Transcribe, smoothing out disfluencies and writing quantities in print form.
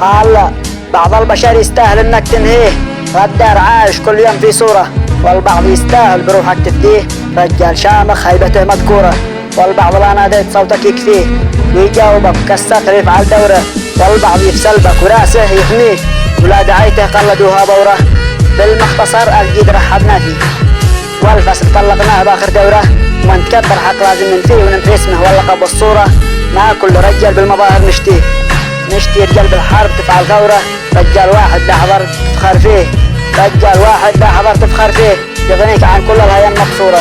هلا بعض البشر يستاهل انك تنهيه، غدار عايش كل يوم في صورة، والبعض يستاهل بروحك تفديه، رجال شامخ هيبته مذكورة، والبعض لا ناديت صوتك يكفيه ويجاوبك كالصقر يفعل دوره، والبعض يفسلبك وراسه يحميه ولا دعيته قلدوها بوره. بالمختصر الجيد رحبنا فيه والفصل طلقناه باخر دوره، وما نتكبر حق لازم ننفيه وننفي اسمه واللقب والصورة. ما كل رجال بالمظاهر نشتي رجال بالحرب تفعل ثورة، رجال واحد لا حضر تفخر فيه، رجال واحد لا حضر تفخر فيه، يغنيك عن كل الهيام مقصورة.